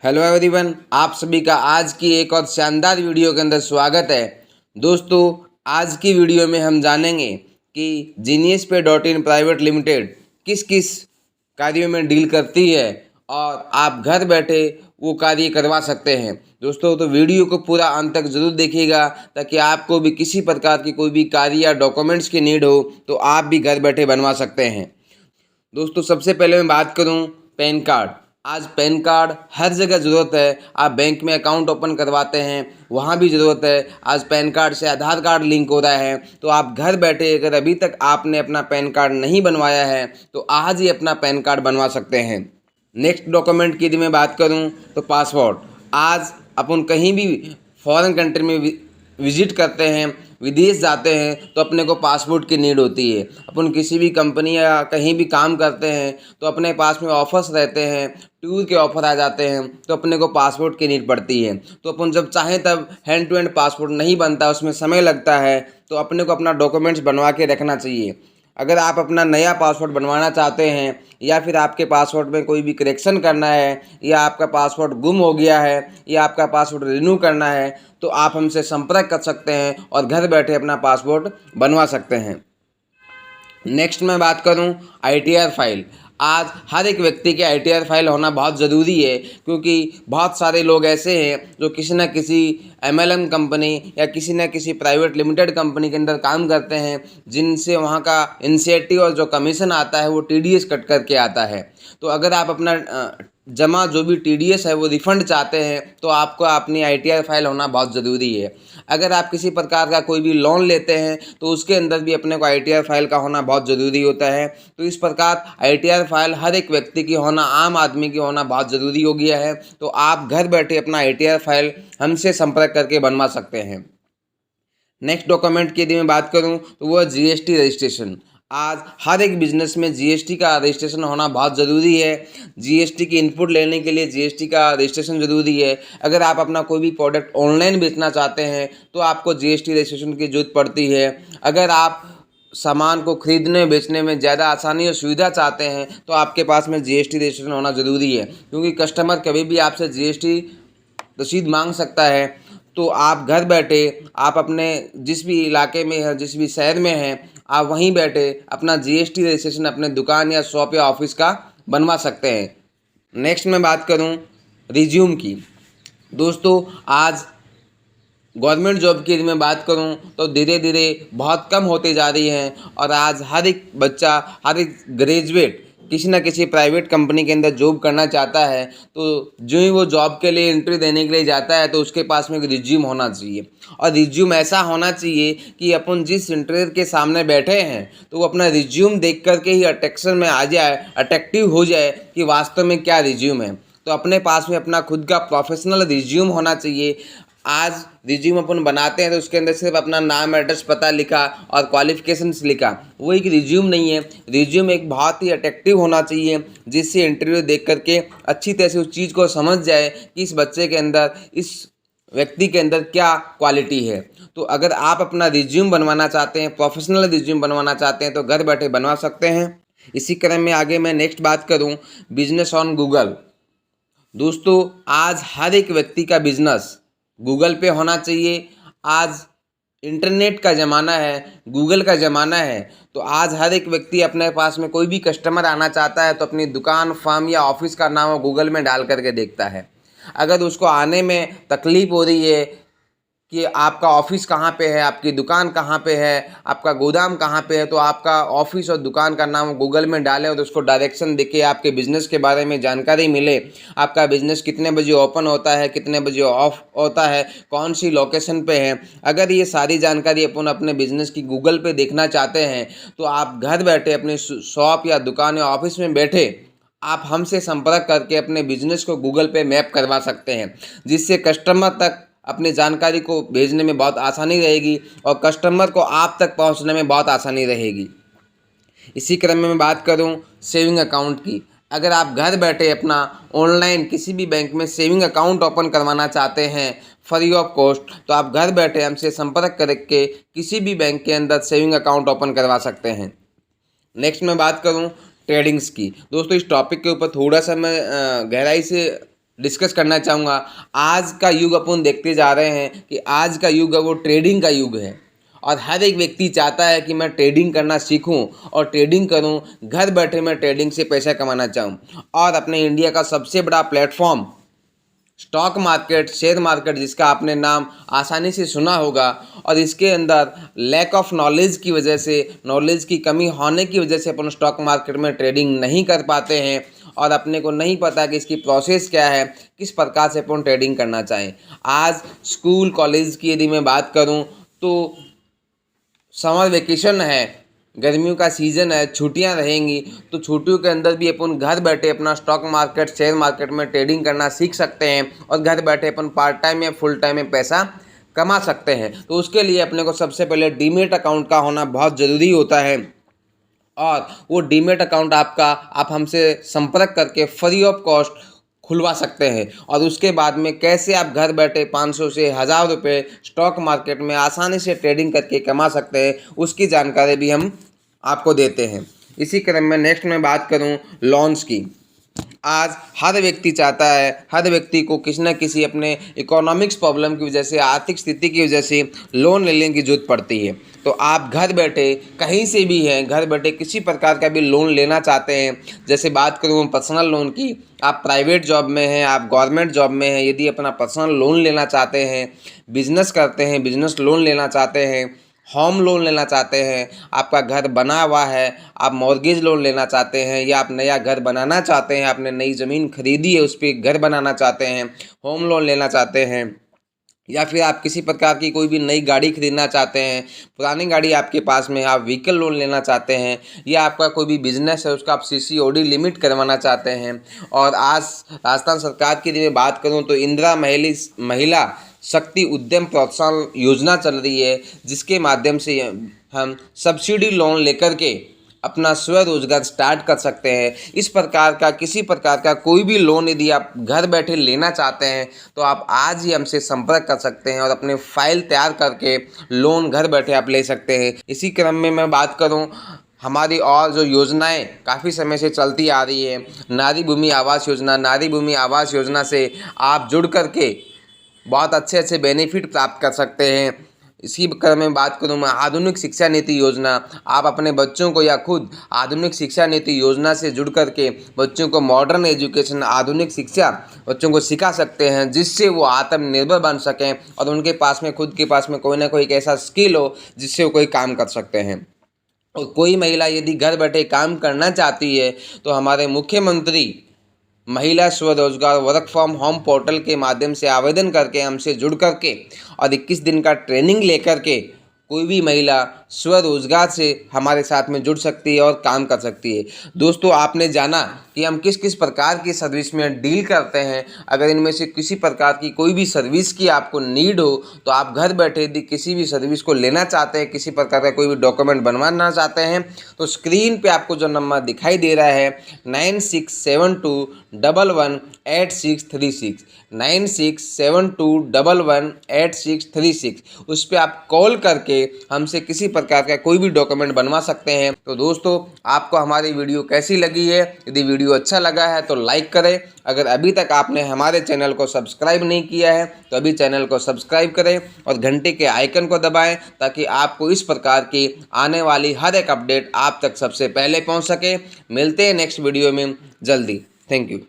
Hello everyone, आप सभी का आज की एक और शानदार वीडियो के अंदर स्वागत है। दोस्तों, आज की वीडियो में हम जानेंगे कि जीनियस पे डॉट इन प्राइवेट लिमिटेड किस किस कार्यों में डील करती है और आप घर बैठे वो कार्य करवा सकते हैं। दोस्तों, तो वीडियो को पूरा अंत तक ज़रूर देखिएगा ताकि आपको भी किसी प्रकार की कोई भी कार्य या डॉक्यूमेंट्स की नीड हो तो आप भी घर बैठे बनवा सकते हैं। दोस्तों, सबसे पहले मैं बात करूं पैन कार्ड। आज पैन कार्ड हर जगह ज़रूरत है। आप बैंक में अकाउंट ओपन करवाते हैं, वहाँ भी ज़रूरत है। आज पैन कार्ड से आधार कार्ड लिंक हो रहा है, तो आप घर बैठे अगर अभी तक आपने अपना पैन कार्ड नहीं बनवाया है तो आज ही अपना पैन कार्ड बनवा सकते हैं। नेक्स्ट डॉक्यूमेंट की यदि मैं बात करूं तो पासपोर्ट। आज अपन कहीं भी फॉरेन कंट्री में विजिट करते हैं, विदेश जाते हैं तो अपने को पासपोर्ट की नीड होती है। अपन किसी भी कंपनी या कहीं भी काम करते हैं तो अपने पास में ऑफर्स रहते हैं, टूर के ऑफर आ जाते हैं तो अपने को पासपोर्ट की नीड पड़ती है। तो अपन जब चाहें तब हैंड टू हैंड पासपोर्ट नहीं बनता, उसमें समय लगता है, तो अपने को अपना डॉक्यूमेंट्स बनवा के रखना चाहिए। अगर आप अपना नया पासपोर्ट बनवाना चाहते हैं या फिर आपके पासपोर्ट में कोई भी करेक्शन करना है या आपका पासपोर्ट गुम हो गया है या आपका पासपोर्ट रिन्यू करना है तो आप हमसे संपर्क कर सकते हैं और घर बैठे अपना पासपोर्ट बनवा सकते हैं। नेक्स्ट मैं बात करूं आईटीआर फाइल। आज हर एक व्यक्ति के आईटीआर फाइल होना बहुत ज़रूरी है, क्योंकि बहुत सारे लोग ऐसे हैं जो किसी न किसी एमएलएम कंपनी या किसी न किसी प्राइवेट लिमिटेड कंपनी के अंदर काम करते हैं, जिनसे वहाँ का इनिशिएटिव और जो कमीशन आता है वो टीडीएस कट करके आता है। तो अगर आप अपना जमा जो भी टीडीएस है वो रिफ़ंड चाहते हैं तो आपको अपनी आईटीआर फाइल होना बहुत ज़रूरी है। अगर आप किसी प्रकार का कोई भी लोन लेते हैं तो उसके अंदर भी अपने को आईटीआर फाइल का होना बहुत ज़रूरी होता है। तो इस प्रकार आईटीआर फाइल हर एक व्यक्ति की होना, आम आदमी की होना बहुत ज़रूरी हो गया है। तो आप घर बैठे अपना आईटीआर फाइल हमसे संपर्क करके बनवा सकते हैं। नेक्स्ट डॉक्यूमेंट की यदि मैं बात करूं तो वो जीएसटी रजिस्ट्रेशन। आज हर एक बिजनेस में जीएसटी का रजिस्ट्रेशन होना बहुत ज़रूरी है। जीएसटी की इनपुट लेने के लिए जीएसटी का रजिस्ट्रेशन ज़रूरी है। अगर आप अपना कोई भी प्रोडक्ट ऑनलाइन बेचना चाहते हैं तो आपको जीएसटी रजिस्ट्रेशन की ज़रूरत पड़ती है। अगर आप सामान को खरीदने बेचने में ज़्यादा आसानी और सुविधा चाहते हैं तो आपके पास में जीएसटी रजिस्ट्रेशन होना ज़रूरी है, क्योंकि कस्टमर कभी भी आपसे जीएसटी रसीद मांग सकता है। तो आप घर बैठे आप अपने जिस भी इलाके में है, जिस भी शहर में हैं, आप वहीं बैठे अपना जीएसटी रजिस्ट्रेशन अपने दुकान या शॉप या ऑफिस का बनवा सकते हैं। नेक्स्ट मैं बात करूं रिज्यूम की। दोस्तों, आज गवर्नमेंट जॉब की यदि मैं बात करूं तो धीरे धीरे बहुत कम होती जा रही है और आज हर एक बच्चा, हर एक ग्रेजुएट किसी न किसी प्राइवेट कंपनी के अंदर जॉब करना चाहता है। तो जो ही वो जॉब के लिए इंटरव्यू देने के लिए जाता है तो उसके पास में एक रिज्यूम होना चाहिए, और रिज्यूम ऐसा होना चाहिए कि अपन जिस इंटरव्यू के सामने बैठे हैं तो वो अपना रिज्यूम देख करके ही अट्रैक्शन में आ जाए, अट्रैक्टिव हो जाए कि वास्तव में क्या रिज्यूम है। तो अपने पास में अपना खुद का प्रोफेशनल रिज्यूम होना चाहिए। आज रिज्यूम अपन बनाते हैं तो उसके अंदर सिर्फ अपना नाम, एड्रेस, पता लिखा और क्वालिफिकेशंस लिखा, वो एक रिज्यूम नहीं है। रिज्यूम एक बहुत ही अट्रैक्टिव होना चाहिए, जिससे इंटरव्यू देख करके अच्छी तरह से उस चीज़ को समझ जाए कि इस बच्चे के अंदर, इस व्यक्ति के अंदर क्या क्वालिटी है। तो अगर आप अपना रिज्यूम बनवाना चाहते हैं, प्रोफेशनल रिज्यूम बनवाना चाहते हैं तो घर बैठे बनवा सकते हैं। इसी क्रम में आगे मैं नेक्स्ट बात करूं बिजनेस ऑन गूगल। दोस्तों, आज हर एक व्यक्ति का बिजनेस गूगल पे होना चाहिए। आज इंटरनेट का ज़माना है, गूगल का ज़माना है। तो आज हर एक व्यक्ति अपने पास में कोई भी कस्टमर आना चाहता है तो अपनी दुकान, फर्म या ऑफिस का नाम गूगल में डाल करके देखता है। अगर उसको आने में तकलीफ़ हो रही है कि आपका ऑफिस कहाँ पे है, आपकी दुकान कहाँ पे है, आपका गोदाम कहाँ पे है, तो आपका ऑफिस और दुकान का नाम गूगल में डालें और उसको डायरेक्शन दिखे, आपके बिज़नेस के बारे में जानकारी मिले। आपका बिज़नेस कितने बजे ओपन होता है, कितने बजे ऑफ होता है, कौन सी लोकेशन पे है। अगर ये सारी जानकारी अपन अपने बिज़नेस की गूगल पे देखना चाहते हैं तो आप घर बैठे अपने शॉप या दुकान या ऑफिस में बैठे आप हमसे संपर्क करके अपने बिजनेस को गूगल पे मैप करवा सकते हैं, जिससे कस्टमर तक अपनी जानकारी को भेजने में बहुत आसानी रहेगी और कस्टमर को आप तक पहुंचने में बहुत आसानी रहेगी। इसी क्रम में मैं बात करूं सेविंग अकाउंट की। अगर आप घर बैठे अपना ऑनलाइन किसी भी बैंक में सेविंग अकाउंट ओपन करवाना चाहते हैं फ्री ऑफ कॉस्ट, तो आप घर बैठे हमसे संपर्क करके किसी भी बैंक के अंदर सेविंग अकाउंट ओपन करवा सकते हैं। नेक्स्ट मैं बात करूं ट्रेडिंग्स की। दोस्तों, इस टॉपिक के ऊपर थोड़ा सा मैं गहराई से डिस्कस करना चाहूँगा। आज का युग अपन देखते जा रहे हैं कि आज का युग है वो ट्रेडिंग का युग है और हर एक व्यक्ति चाहता है कि मैं ट्रेडिंग करना सीखूं और ट्रेडिंग करूं, घर बैठे मैं ट्रेडिंग से पैसा कमाना चाहूं। और अपने इंडिया का सबसे बड़ा platform stock market, share market, जिसका आपने नाम आसानी से सुना होगा, और इसके अंदर लैक ऑफ नॉलेज की वजह से, नॉलेज की कमी होने की वजह से अपन स्टॉक मार्केट में ट्रेडिंग नहीं कर पाते हैं और अपने को नहीं पता कि इसकी प्रोसेस क्या है, किस प्रकार से अपन ट्रेडिंग करना चाहें। आज स्कूल कॉलेज की यदि मैं बात करूं तो समर वेकेशन है, गर्मियों का सीज़न है, छुट्टियां रहेंगी, तो छुट्टियों के अंदर भी अपन घर बैठे अपना स्टॉक मार्केट, शेयर मार्केट में ट्रेडिंग करना सीख सकते हैं और घर बैठे अपन पार्ट टाइम या फुल टाइम में पैसा कमा सकते हैं। तो उसके लिए अपने को सबसे पहले डीमेट अकाउंट का होना बहुत ज़रूरी होता है और वो डीमेट अकाउंट आपका आप हमसे संपर्क करके फ्री ऑफ कॉस्ट खुलवा सकते हैं। और उसके बाद में कैसे आप घर बैठे 500 से 1000 रुपये स्टॉक मार्केट में आसानी से ट्रेडिंग करके कमा सकते हैं, उसकी जानकारी भी हम आपको देते हैं। इसी क्रम में नेक्स्ट मैं बात करूं लोन्स की। आज हर व्यक्ति चाहता है, हर व्यक्ति को किसी न किसी अपने इकोनॉमिक्स प्रॉब्लम की वजह से, आर्थिक स्थिति की वजह से लोन लेने की जरूरत पड़ती है। तो आप घर बैठे कहीं से भी हैं, घर बैठे किसी प्रकार का भी लोन लेना चाहते हैं, जैसे बात करूँ पर्सनल लोन की, आप प्राइवेट जॉब में हैं, आप गवर्नमेंट जॉब में हैं, यदि अपना पर्सनल लोन लेना चाहते हैं, बिजनेस करते हैं, बिजनेस लोन लेना चाहते हैं, होम लोन लेना चाहते हैं, आपका घर बना हुआ है, आप मॉर्गेज लोन लेना चाहते हैं, या आप नया घर बनाना चाहते हैं, आपने नई ज़मीन खरीदी है उस पर घर बनाना चाहते हैं, होम लोन लेना चाहते हैं, या फिर आप किसी प्रकार की कोई भी नई गाड़ी खरीदना चाहते हैं, पुरानी गाड़ी आपके पास में, आप व्हीकल लोन लेना चाहते हैं, या आपका कोई भी बिजनेस है उसका आप CCOD लिमिट करवाना चाहते हैं। और आज राजस्थान सरकार की यदि मैं बात करूं तो इंदिरा महिला शक्ति उद्यम प्रोत्साहन योजना चल रही है, जिसके माध्यम से हम सब्सिडी लोन लेकर के अपना स्वरोजगार स्टार्ट कर सकते हैं। इस प्रकार का किसी प्रकार का कोई भी लोन यदि आप घर बैठे लेना चाहते हैं तो आप आज ही हमसे संपर्क कर सकते हैं और अपने फाइल तैयार करके लोन घर बैठे आप ले सकते हैं। इसी क्रम में मैं बात करूं, हमारी और जो योजनाएं काफ़ी समय से चलती आ रही है, नारी भूमि आवास योजना, नारी भूमि आवास योजना से आप जुड़ करके बहुत अच्छे अच्छे बेनिफिट प्राप्त कर सकते हैं। इसी क्रम में बात करूँ मैं आधुनिक शिक्षा नीति योजना, आप अपने बच्चों को या खुद आधुनिक शिक्षा नीति योजना से जुड़ करके बच्चों को मॉडर्न एजुकेशन, आधुनिक शिक्षा बच्चों को सिखा सकते हैं, जिससे वो आत्मनिर्भर बन सकें और उनके पास में खुद के पास में कोई ना कोई एक ऐसा स्किल हो जिससे वो कोई काम कर सकते हैं। और कोई महिला यदि घर बैठे काम करना चाहती है तो हमारे मुख्यमंत्री महिला स्वरोजगार वर्क फ्रॉम होम पोर्टल के माध्यम से आवेदन करके हमसे जुड़ करके और 21 दिन का ट्रेनिंग लेकर के कोई भी महिला स्वरोजगार से हमारे साथ में जुड़ सकती है और काम कर सकती है। दोस्तों, आपने जाना कि हम किस किस प्रकार की सर्विस में डील करते हैं। अगर इनमें से किसी प्रकार की कोई भी सर्विस की आपको नीड हो तो आप घर बैठे यदि किसी भी सर्विस को लेना चाहते हैं, किसी प्रकार का कोई भी डॉक्यूमेंट बनवाना चाहते हैं, तो स्क्रीन पे आपको जो नंबर दिखाई दे रहा है 9672118636, 9672118636, उस पर आप कॉल करके हमसे किसी प्रकार का कोई भी डॉक्यूमेंट बनवा सकते हैं। तो दोस्तों, आपको हमारी वीडियो कैसी लगी है? यदि वीडियो अच्छा लगा है तो लाइक करें। अगर अभी तक आपने हमारे चैनल को सब्सक्राइब नहीं किया है तो अभी चैनल को सब्सक्राइब करें और घंटे के आइकन को दबाएं, ताकि आपको इस प्रकार की आने वाली हर एक अपडेट आप तक सबसे पहले पहुंच सके। मिलते हैं नेक्स्ट वीडियो में जल्दी। Thank you.